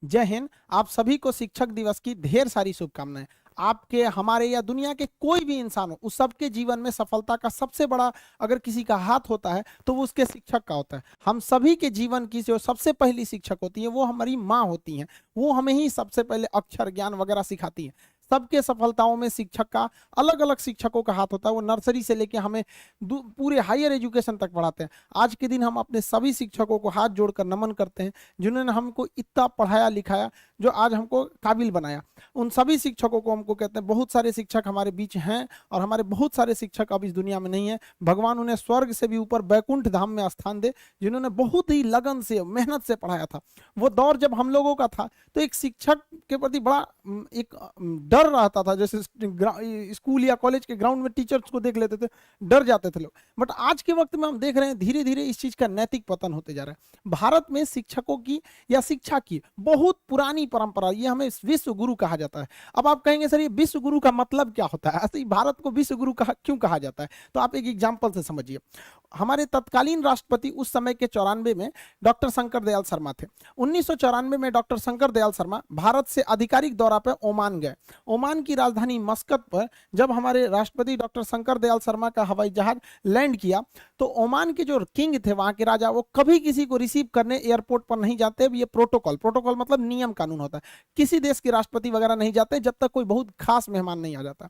जय हिंद। आप सभी को शिक्षक दिवस की ढेर सारी शुभकामनाएं। आपके, हमारे या दुनिया के कोई भी इंसान हो, उस सबके जीवन में सफलता का सबसे बड़ा अगर किसी का हाथ होता है तो वो उसके शिक्षक का होता है। हम सभी के जीवन की जो सबसे पहली शिक्षक होती है वो हमारी माँ होती हैं। वो हमें ही सबसे पहले अक्षर ज्ञान वगैरह सिखाती है। सबके सफलताओं में शिक्षक का, अलग अलग शिक्षकों का हाथ होता है। वो नर्सरी से लेके हमें पूरे हायर एजुकेशन तक पढ़ाते हैं। आज के दिन हम अपने सभी शिक्षकों को हाथ जोड़कर नमन करते हैं, जिन्होंने हमको इतना पढ़ाया लिखाया, जो आज हमको काबिल बनाया। उन सभी शिक्षकों को हमको कहते हैं। बहुत सारे शिक्षक हमारे बीच हैं और हमारे बहुत सारे शिक्षक अब इस दुनिया में नहीं है। भगवान उन्हें स्वर्ग से भी ऊपर बैकुंठ धाम में स्थान दे, जिन्होंने बहुत ही लगन से, मेहनत से पढ़ाया था। वो दौर जब हम लोगों का था तो एक शिक्षक के प्रति बड़ा एक डर रहता था। जैसे स्कूल या कॉलेज के ग्राउंड में टीचर्स को देख लेते थे, डर जाते थे लोग। बट आज के वक्त में हम देख रहे हैं धीरे धीरे इस चीज का नैतिक पतन होते जा रहा है। भारत में शिक्षकों की या शिक्षा की बहुत पुरानी परंपरा, ये हमें विश्व गुरु कहा जाता है। अब आप कहेंगे सर ये विश्व गुरु का मतलब क्या होता है, ऐसे ही भारत को विश्व गुरु क्यों कहा जाता है? तो आप एक एग्जाम्पल से समझिए। हमारे तत्कालीन राष्ट्रपति उस समय के 94 में डॉक्टर शंकर दयाल शर्मा थे। 1994 में डॉक्टर शंकर दयाल शर्मा भारत से आधिकारिक दौरा पर ओमान गए। ओमान की राजधानी मस्कत पर जब हमारे राष्ट्रपति डॉक्टर शंकर दयाल शर्मा का हवाई जहाज लैंड किया तो ओमान के जो किंग थे, वहां के राजा, वो कभी किसी को रिसीव करने एयरपोर्ट पर नहीं जाते। ये प्रोटोकॉल मतलब नियम कानून होता है। किसी देश के राष्ट्रपति वगैरह नहीं जाते जब तक कोई बहुत खास मेहमान नहीं आ जाता।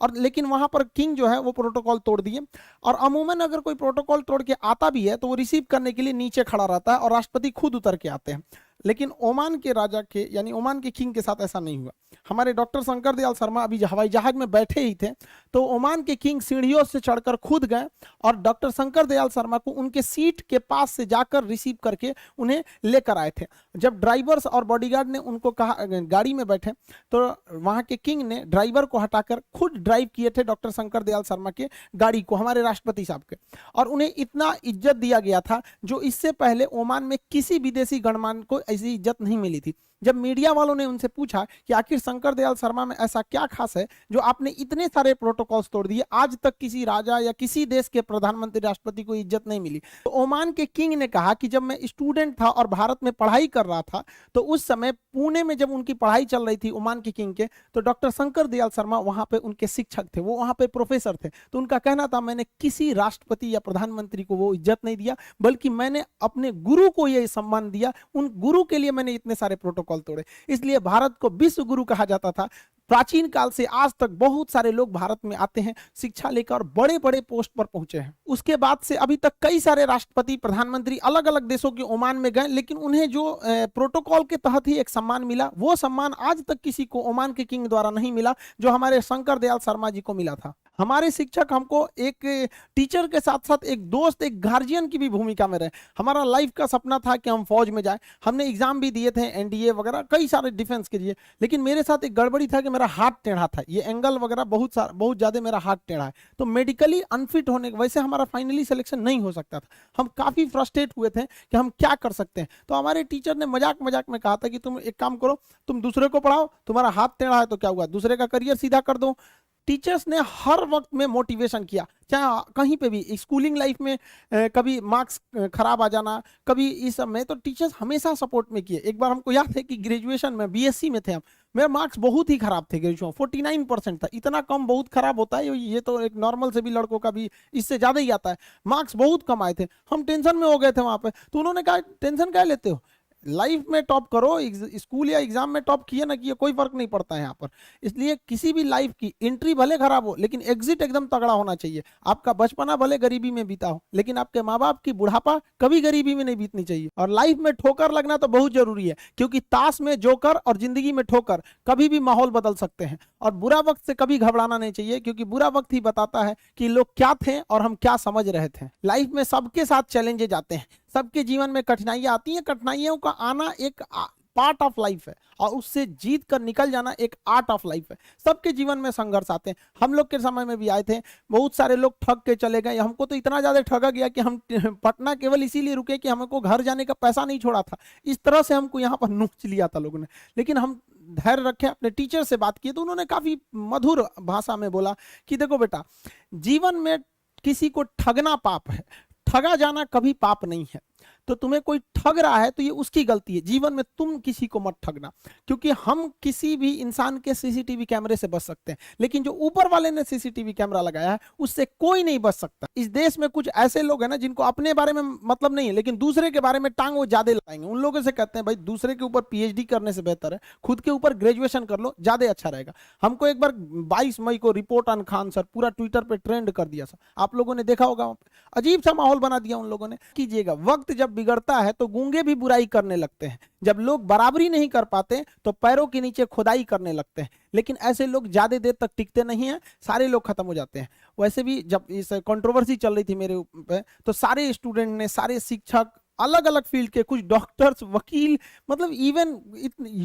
और लेकिन वहां पर किंग जो है वो प्रोटोकॉल तोड़ दिए। और अमूमन अगर कोई प्रोटोकॉल तोड़ के आता भी है तो वो रिसीव करने के लिए नीचे खड़ा रहता है और राष्ट्रपति खुद उतर के आते हैं। लेकिन ओमान के राजा के, यानी ओमान के किंग के साथ ऐसा नहीं हुआ। हमारे डॉक्टर शंकर दयाल शर्मा अभी हवाई जहाज में बैठे ही थे तो ओमान के किंग सीढ़ियों से चढ़कर खुद गए और डॉक्टर शंकर दयाल शर्मा को उनके सीट के पास से जाकर रिसीव करके उन्हें लेकर आए थे। जब ड्राइवर्स और बॉडीगार्ड ने उनको कहा गाड़ी में बैठे, तो वहां के किंग ने ड्राइवर को हटाकर खुद ड्राइव किए थे डॉक्टर शंकर दयाल शर्मा के गाड़ी को, हमारे राष्ट्रपति साहब के। और उन्हें इतना इज्जत दिया गया था जो इससे पहले ओमान में किसी विदेशी गणमान्य को ऐसी इज्जत नहीं मिली थी। जब मीडिया वालों ने उनसे पूछा कि आखिर शंकर दयाल शर्मा में ऐसा क्या खास है जो आपने इतने सारे प्रोटोकॉल्स तोड़ दिए, आज तक किसी राजा या किसी देश के प्रधानमंत्री राष्ट्रपति को इज्जत नहीं मिली, तो ओमान के किंग ने कहा कि जब मैं स्टूडेंट था और भारत में पढ़ाई कर रहा था तो उस समय पुणे में जब उनकी पढ़ाई चल रही थी ओमान के किंग के, तो डॉक्टर शंकर दयाल शर्मा वहां पे उनके शिक्षक थे, वो वहां पे प्रोफेसर थे। तो उनका कहना था मैंने किसी राष्ट्रपति या प्रधानमंत्री को वो इज्जत नहीं दिया, बल्कि मैंने अपने गुरु को यह सम्मान दिया, उन गुरु के लिए मैंने इतने सारे प्रोटोकॉल तोड़े। इसलिए भारत को विश्व गुरु कहा जाता था। प्राचीन काल से आज तक बहुत सारे लोग भारत में आते हैं, शिक्षा लेकर बड़े बड़े पोस्ट पर पहुंचे हैं। उसके बाद से अभी तक कई सारे राष्ट्रपति, प्रधानमंत्री अलग अलग देशों के ओमान में गए, लेकिन उन्हें जो प्रोटोकॉल के तहत ही एक सम्मान मिला, वो सम्मान आज तक किसी को ओमान के किंग द्वारा नहीं मिला जो हमारे शंकर दयाल शर्मा जी को मिला था। हमारे शिक्षक हमको एक टीचर के साथ साथ एक दोस्त, एक गार्जियन की भी भूमिका में रहे। हमारा लाइफ का सपना था कि हम फौज में जाए। हमने एग्जाम भी दिए थे, एनडीए वगैरह कई सारे डिफेंस के लिए, लेकिन मेरे साथ एक गड़बड़ी था कि मेरा हाथ टेढ़ा था, ये एंगल वगैरह बहुत ज्यादा मेरा हाथ टेढ़ा है, तो मेडिकली अनफिट होने की वजह से हमारा फाइनली सिलेक्शन नहीं हो सकता था। हम काफी फ्रस्ट्रेट हुए थे कि हम क्या कर सकते हैं। तो हमारे टीचर ने मजाक मजाक में कहा था कि तुम एक काम करो, तुम दूसरे को पढ़ाओ, तुम्हारा हाथ टेढ़ा है तो क्या हुआ, दूसरे का करियर सीधा कर दो। टीचर्स ने हर वक्त में मोटिवेशन किया, चाहे कहीं पे भी, स्कूलिंग लाइफ में कभी मार्क्स खराब आ जाना, कभी इस सब में, तो टीचर्स हमेशा सपोर्ट में किए। एक बार हमको याद है कि ग्रेजुएशन में बीएससी में थे हम, मेरे मार्क्स बहुत ही खराब थे, ग्रेजुएशन 49% था। इतना कम बहुत खराब होता है, ये तो एक नॉर्मल से भी लड़कों का भी इससे ज्यादा ही आता है। मार्क्स बहुत कम आए थे, हम टेंशन में हो गए थे वहां पे। तो उन्होंने कहा टेंशन क्या लेते हो, लाइफ में टॉप करो, स्कूल या एग्जाम में टॉप किए ना किए कोई फर्क नहीं पड़ता है यहाँ पर। इसलिए किसी भी लाइफ की एंट्री भले खराब हो लेकिन एग्जिट एकदम तगड़ा होना चाहिए। आपका बचपना भले गरीबी में बीता हो लेकिन आपके माँ बाप की बुढ़ापा कभी गरीबी में नहीं बीतनी चाहिए। और लाइफ में ठोकर लगना तो बहुत जरूरी है, क्योंकि ताश में जोकर और जिंदगी में ठोकर कभी भी माहौल बदल सकते हैं। और बुरा वक्त से कभी घबराना नहीं चाहिए, क्योंकि बुरा वक्त ही बताता है कि लोग क्या थे और हम क्या समझ रहे थे। लाइफ में सबके साथ चैलेंजेज आते हैं, सबके जीवन में कठिनाइयां आती हैं। कठिनाइयों का आना एक पार्ट ऑफ लाइफ है और उससे जीत कर निकल जाना एक आर्ट ऑफ लाइफ है। सबके जीवन में संघर्ष आते हैं, हम लोग के समय में भी आए थे। बहुत सारे लोग ठग के चले गए, हमको तो इतना ज्यादा ठगा गया कि हम पटना केवल इसीलिए रुके कि हमको घर जाने का पैसा नहीं छोड़ा था। इस तरह से हमको यहाँ पर नोच लिया था लोगों ने, लेकिन हम धैर्य रखे, अपने टीचर से बात की तो उन्होंने काफी मधुर भाषा में बोला कि देखो बेटा, जीवन में किसी को ठगना पाप है, ठगा जाना कभी पाप नहीं है। तो तुम्हें कोई ठग रहा है तो ये उसकी गलती है, जीवन में तुम किसी को मत ठगना। क्योंकि हम किसी भी इंसान के सीसीटीवी कैमरे से बच सकते हैं, लेकिन जो ऊपर वाले ने सीसीटीवी कैमरा लगाया है उससे कोई नहीं बच सकता। इस देश में कुछ ऐसे लोग हैं ना जिनको अपने बारे में मतलब नहीं है, लेकिन दूसरे के बारे में टांग वो ज्यादा लगाएंगे। उन लोगों से कहते हैं भाई दूसरे के ऊपर पीएचडी करने से बेहतर है खुद के ऊपर ग्रेजुएशन कर लो, ज्यादा अच्छा रहेगा। हमको एक बार 22 मई को रिपोर्ट ऑन खान सर पूरा ट्विटर पे ट्रेंड कर दिया, सर आप लोगों ने देखा होगा, अजीब सा माहौल बना दिया उन लोगों ने। कीजिएगा, वक्त जब बिगड़ता है तो गूंगे भी बुराई करने लगते हैं, जब लोग बराबरी नहीं कर पाते तो पैरों के नीचे खुदाई करने लगते हैं, लेकिन ऐसे लोग ज्यादा देर तक टिकते नहीं हैं, सारे लोग खत्म हो जाते हैं। वैसे भी जब इस कंट्रोवर्सी चल रही थी मेरे पे, तो सारे स्टूडेंट ने, सारे शिक्षक, अलग अलग फील्ड के, कुछ डॉक्टर्स, वकील, मतलब इवन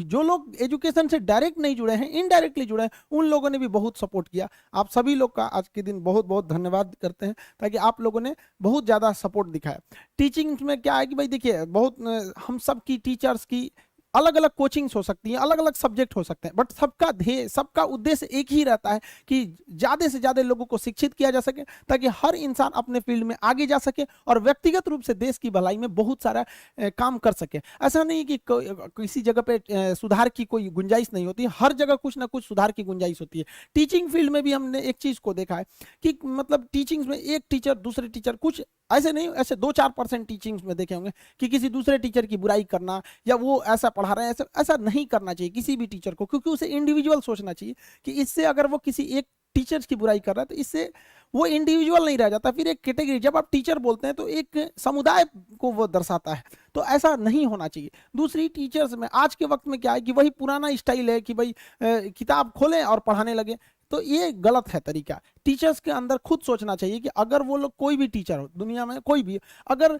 जो लोग एजुकेशन से डायरेक्ट नहीं जुड़े हैं, इनडायरेक्टली जुड़े हैं, उन लोगों ने भी बहुत सपोर्ट किया। आप सभी लोग का आज के दिन बहुत बहुत धन्यवाद करते हैं, ताकि आप लोगों ने बहुत ज़्यादा सपोर्ट दिखाया। टीचिंग में क्या है कि भाई देखिए, बहुत हम सब की टीचर्स की अलग अलग कोचिंग्स हो सकती हैं, अलग अलग सब्जेक्ट हो सकते हैं, बट सबका ध्येय, सबका उद्देश्य एक ही रहता है कि ज़्यादा से ज़्यादा लोगों को शिक्षित किया जा सके, ताकि हर इंसान अपने फील्ड में आगे जा सके और व्यक्तिगत रूप से देश की भलाई में बहुत सारा काम कर सके। ऐसा नहीं कि किसी जगह पे सुधार की कोई गुंजाइश नहीं होती, हर जगह कुछ ना कुछ सुधार की गुंजाइश होती है। टीचिंग फील्ड में भी हमने एक चीज़ को देखा है कि मतलब टीचिंग में एक टीचर दूसरे टीचर, कुछ ऐसे नहीं, ऐसे 2-4% टीचिंग्स में देखे होंगे कि किसी दूसरे टीचर की बुराई करना, या वो ऐसा पढ़ा रहे हैं, ऐसा नहीं करना चाहिए किसी भी टीचर को, क्योंकि उसे इंडिविजुअल सोचना चाहिए कि इससे अगर वो किसी एक टीचर्स की बुराई कर रहा है तो इससे वो इंडिविजुअल नहीं रह जाता, फिर एक कैटेगरी। जब आप टीचर बोलते हैं तो एक समुदाय को वो दर्शाता है, तो ऐसा नहीं होना चाहिए। दूसरी टीचर्स में आज के वक्त में क्या है कि वही पुराना स्टाइल है कि भाई किताब खोलें और पढ़ाने लगे, तो ये गलत है तरीका। टीचर्स के अंदर खुद सोचना चाहिए कि अगर वो लोग, कोई भी टीचर हो दुनिया में, कोई भी, अगर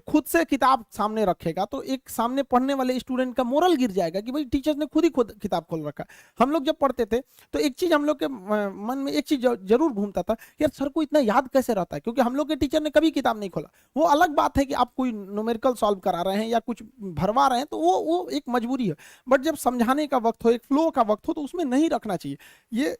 खुद से किताब सामने रखेगा तो एक सामने पढ़ने वाले स्टूडेंट का मोरल गिर जाएगा कि भाई टीचर्स ने खुद ही खुद किताब खोल रखा। हम लोग जब पढ़ते थे तो एक चीज हम लोग के मन में एक चीज जरूर घूमता था, यार सर को इतना याद कैसे रहता है, क्योंकि हम लोग के टीचर ने कभी किताब नहीं खोला। वो अलग बात है कि आप कोई न्यूमेरिकल सॉल्व करा रहे हैं या कुछ भरवा रहे हैं तो वो एक मजबूरी है, बट जब समझाने का वक्त हो, एक फ्लो का वक्त हो, तो उसमें नहीं रखना चाहिए। ये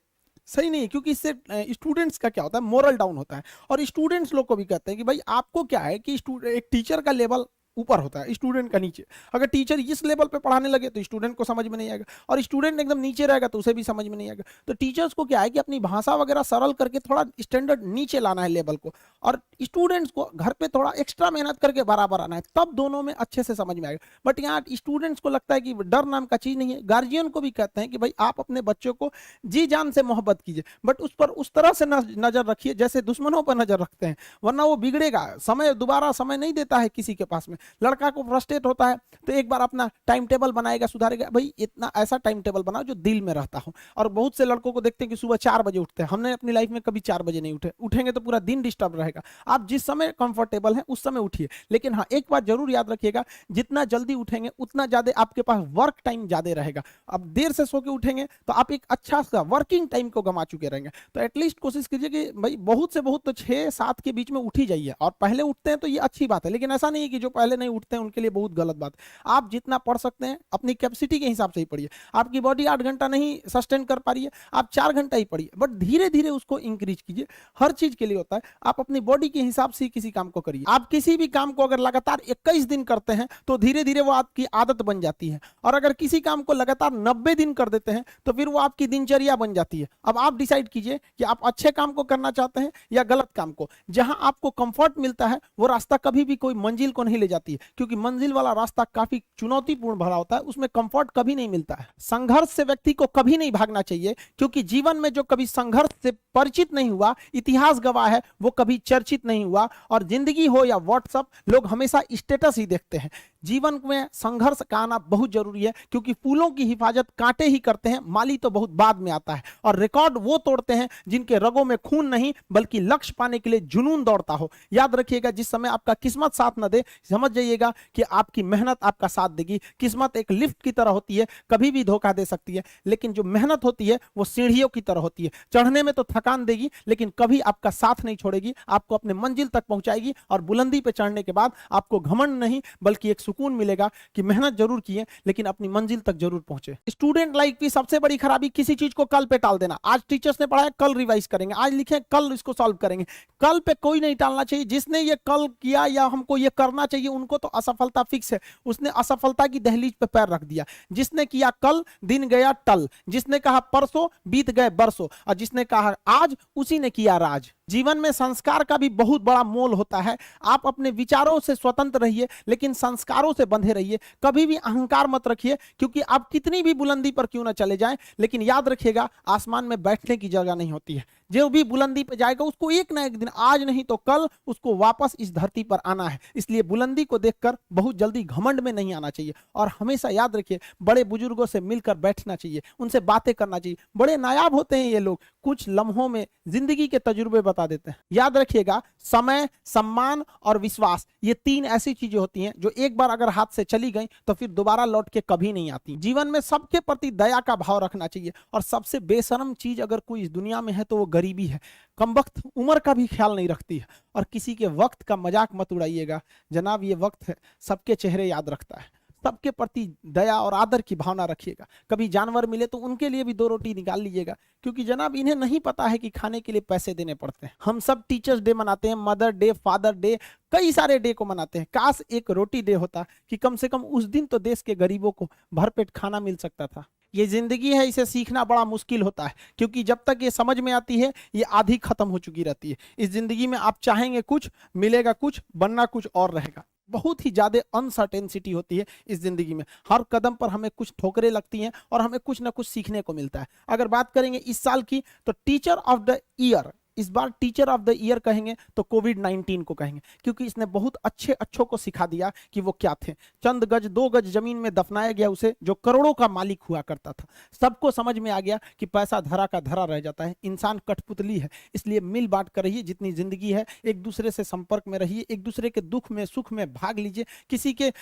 सही नहीं है, क्योंकि इससे स्टूडेंट्स का क्या होता है, मोरल डाउन होता है। और स्टूडेंट्स लोग को भी कहते हैं कि भाई आपको क्या है कि एक टीचर का लेवल ऊपर होता है, स्टूडेंट का नीचे। अगर टीचर इस लेवल पे पढ़ाने लगे तो स्टूडेंट को समझ में नहीं आएगा, और स्टूडेंट एकदम नीचे रहेगा तो उसे भी समझ में नहीं आएगा। तो टीचर्स को क्या है कि अपनी भाषा वगैरह सरल करके थोड़ा स्टैंडर्ड नीचे लाना है लेवल को, और स्टूडेंट्स को घर पे थोड़ा एक्स्ट्रा मेहनत करके बराबर आना है, तब दोनों में अच्छे से समझ में आएगा। बट यहाँ स्टूडेंट्स को लगता है कि डर नाम का चीज नहीं है। गार्जियन को भी कहते हैं कि भाई आप अपने बच्चों को जी जान से मोहब्बत कीजिए, बट उस पर उस तरह से नजर रखिए जैसे दुश्मनों पर नजर रखते हैं, वरना वो बिगड़ेगा। समय दोबारा समय नहीं देता है किसी के पास में। लड़का को फ्रस्ट्रेट होता है तो एक बार अपना टाइम टेबल बनाएगा, सुधारेगा, भाई इतना ऐसा टाइम टेबल बनाओ जो दिल में रहता हो। और बहुत से लड़कों को देखते हैं कि सुबह 4 बजे उठते हैं, हमने अपनी लाइफ में कभी 4 बजे नहीं उठेंगे तो पूरा दिन डिस्टर्ब रहेगा। आप जिस समय कंफर्टेबल है उस समय उठिए, लेकिन हाँ एक बात जरूर याद रखिएगा, जितना जल्दी उठेंगे उतना ज्यादा आपके पास वर्क टाइम ज्यादा रहेगा। अब देर से सो के उठेंगे तो आप एक अच्छा सा वर्किंग टाइम को गंवा चुके रहेंगे। तो एटलीस्ट कोशिश कीजिए कि भाई बहुत से बहुत तो 6-7 के बीच में उठ ही जाइए, और पहले उठते हैं तो ये अच्छी बात है, लेकिन ऐसा नहीं है कि जो पहले नहीं उठते हैं उनके लिए बहुत गलत बात। आप जितना पढ़ सकते हैं अपनी कैपेसिटी के हिसाब से ही पढ़िए। आपकी बॉडी 8 घंटा नहीं सस्टेन कर पा रही है, आप 4 घंटा ही पढ़िए, बट धीरे धीरे उसको इंक्रीज कीजिए। हर चीज के लिए होता है, आप अपनी बॉडी के हिसाब से किसी काम को करिए। आप किसी भी काम को अगर लगातार 21 दिन करते हैं तो धीरे धीरे वो आपकी आदत बन जाती है, और अगर किसी काम को लगातार 90 दिन कर देते हैं तो फिर वो आपकी दिनचर्या बन जाती है। अब आप डिसाइड कीजिए कि आप अच्छे काम को करना चाहते हैं या गलत काम को। जहां आपको कंफर्ट मिलता है वो रास्ता कभी भी कोई मंजिल को नहीं ले जाती है, क्योंकि मंजिल वाला रास्ता काफी चुनौतीपूर्ण भरा होता है, उसमें कंफर्ट कभी नहीं मिलता है। संघर्ष से व्यक्ति को कभी नहीं भागना चाहिए, क्योंकि जीवन में जो कभी संघर्ष से परिचित नहीं हुआ, इतिहास गवाह है, वो कभी चर्चित नहीं हुआ। और जिंदगी हो या व्हाट्सएप, लोग हमेशा स्टेटस ही देखते हैं। जीवन में संघर्ष का आना बहुत जरूरी है, क्योंकि फूलों की हिफाजत कांटे ही करते हैं, माली तो बहुत बाद में आता है। और रिकॉर्ड वो तोड़ते हैं जिनके रगों में खून नहीं बल्कि लक्ष्य पाने के लिए जुनून दौड़ता हो। याद रखिएगा, जिस समय आपका किस्मत साथ न दे, समझ जाइएगा कि आपकी मेहनत आपका साथ देगी। किस्मत एक लिफ्ट की तरह होती है, कभी भी धोखा दे सकती है, लेकिन जो मेहनत होती है वो सीढ़ियों की तरह होती है। चढ़ने में तो थकान देगी, लेकिन कभी आपका साथ नहीं छोड़ेगी, आपको अपने मंजिल तक पहुंचाएगी। और बुलंदी पे चढ़ने के बाद आपको घमंड नहीं बल्कि एक सुकून मिलेगा कि मेहनत जरूर किए लेकिन अपनी मंजिल तक जरूर पहुंचे। स्टूडेंट लाइफ की सबसे बड़ी खराबी किसी चीज को कल पे टाल देना। आज टीचर्स ने पढ़ाया, कल रिवाइज करेंगे, आज लिखे, कल इसको सॉल्व करेंगे। कल पे कोई नहीं टालना चाहिए। जिसने ये कल किया या हमको ये करना चाहिए उनको तो असफलता फिक्स है, उसने असफलता की दहलीज पे पैर रख दिया। जिसने किया कल, दिन गया टल, जिसने कहा परसों, बीत गए बरसों, और जिसने कहा आज, उसी ने किया राज। जीवन में संस्कार का भी बहुत बड़ा मोल होता है। आप अपने विचारों से स्वतंत्र रहिए, लेकिन संस्कारों से बंधे रहिए। कभी भी अहंकार मत रखिए, क्योंकि आप कितनी भी बुलंदी पर क्यों ना चले जाएं, लेकिन याद रखिएगा आसमान में बैठने की जगह नहीं होती है। जो भी बुलंदी पे जाएगा उसको एक ना एक दिन, आज नहीं तो कल, उसको वापस इस धरती पर आना है। इसलिए बुलंदी को देखकर बहुत जल्दी घमंड में नहीं आना चाहिए, और हमेशा याद रखिए बड़े बुजुर्गों से मिलकर बैठना चाहिए, उनसे बातें करना चाहिए। बड़े नायाब होते हैं ये लोग, कुछ लम्हों में जिंदगी के तजुर्बे बता देते हैं। याद रखिएगा समय, सम्मान और विश्वास, ये तीन ऐसी चीजें होती हैं जो एक बार अगर हाथ से चली गई तो फिर दोबारा लौट के कभी नहीं आती। जीवन में सबके प्रति दया का भाव रखना चाहिए, और सबसे बेशर्म चीज अगर कोई इस दुनिया में है तो वो गरीबी है। कमबख्त उम्र का भी ख्याल नहीं रखती है, और किसी के वक्त का मजाक मत उड़ाइएगा जनाब, ये वक्त है सबके चेहरे याद रखता है। सबके प्रति दया और आदर की भावना रखिएगा। कभी जानवर मिले तो उनके लिए भी 2 रोटी निकाल लीजिएगा, क्योंकि जनाब इन्हें नहीं पता है कि खाने के लिए पैसे देने पड़ते हैं। हम सब टीचर्स डे मनाते हैं, मदर डे, फादर डे, कई सारे डे को मनाते हैं। काश एक रोटी डे होता कि कम से कम उस दिन तो देश के गरीबों को भरपेट खाना मिल सकता था। ये जिंदगी है, इसे सीखना बड़ा मुश्किल होता है, क्योंकि जब तक ये समझ में आती है ये आधी खत्म हो चुकी रहती है। इस जिंदगी में आप चाहेंगे कुछ, मिलेगा कुछ, बनना कुछ और रहेगा। बहुत ही ज्यादा अनसर्टेनिटी होती है इस जिंदगी में। हर कदम पर हमें कुछ ठोकरें लगती हैं और हमें कुछ ना कुछ सीखने को मिलता है। अगर बात करेंगे इस साल की, तो टीचर ऑफ द ईयर, इस बार टीचर ऑफ द ईयर कहेंगे तो कोविड-19 को कहेंगे, क्योंकि इसने बहुत अच्छों को सिखा दिया कि वो क्या थे। चंद गज 2 गज जमीन में दफनाया गया उसे, जो करोड़ों का मालिक हुआ करता था। सबको समझ में आ गया कि पैसा धरा का धरा रह जाता है, इंसान कठपुतली है। इसलिए मिल बांट कर रहिए, जितनी जिंदगी है एक दूसरे से संपर्क में रहिए, एक दूसरे के दुख में सुख में भाग लीजिए। किसी के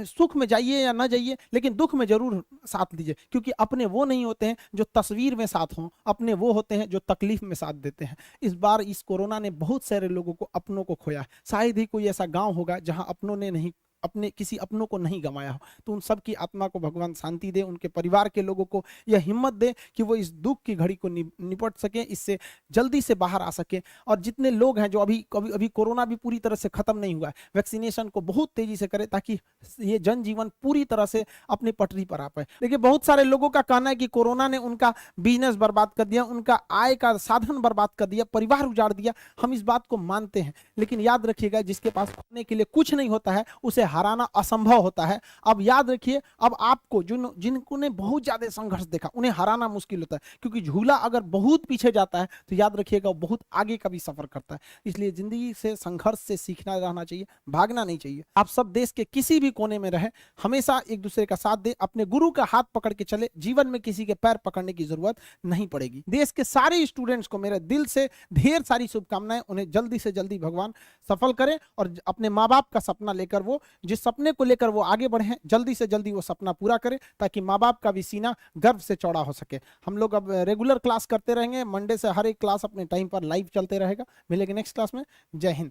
सुख में जाइए या ना जाइए, लेकिन दुख में जरूर साथ दीजिए, क्योंकि अपने वो नहीं होते हैं जो तस्वीर में साथ हों, अपने वो होते हैं जो तकलीफ में साथ देते हैं। इस बार इस कोरोना ने बहुत सारे लोगों को, अपनों को खोया। शायद ही कोई ऐसा गांव होगा जहां अपनों ने नहीं, अपने किसी अपनों को नहीं गंवाया हो। तो उन सब की आत्मा को भगवान शांति दे, उनके परिवार के लोगों को यह हिम्मत दे कि वो इस दुख की घड़ी को निपट सके, इससे जल्दी से बाहर आ सके। और जितने लोग हैं जो अभी कोरोना भी पूरी तरह से खत्म नहीं हुआ है, वैक्सीनेशन को बहुत तेजी से करें, ताकि ये जनजीवन पूरी तरह से अपनी पटरी पर आ पाए। देखिए बहुत सारे लोगों का कहना है कि कोरोना ने उनका बिजनेस बर्बाद कर दिया, उनका आय का साधन बर्बाद कर दिया, परिवार उजाड़ दिया। हम इस बात को मानते हैं, लेकिन याद रखिएगा जिसके पास खाने के लिए कुछ नहीं होता है उसे हराना असंभव होता है। अब याद रखिए, अब आपको जिनको ने बहुत ज्यादा संघर्ष देखा उन्हें हराना मुश्किल होता है, क्योंकि झूला अगर बहुत पीछे जाता है तो याद रखिएगा वो बहुत आगे का भी सफर करता है। इसलिए जिंदगी से संघर्ष से सीखना रहना चाहिए, भागना नहीं चाहिए। आप सब देश के किसी भी कोने में रहे, हमेशा एक दूसरे का साथ दे, अपने गुरु का हाथ पकड़ के चले, जीवन में किसी के पैर पकड़ने की जरूरत नहीं पड़ेगी। देश के सारे स्टूडेंट्स को मेरे दिल से ढेर सारी शुभकामनाएं, उन्हें जल्दी से जल्दी भगवान सफल करें, और अपने माँ बाप का सपना लेकर, वो जिस सपने को लेकर वो आगे बढ़े, जल्दी से जल्दी वो सपना पूरा करें, ताकि माँ बाप का भी सीना गर्व से चौड़ा हो सके। हम लोग अब रेगुलर क्लास करते रहेंगे, मंडे से हर एक क्लास अपने टाइम पर लाइव चलते रहेगा। मिलेंगे नेक्स्ट क्लास में। जय हिंद।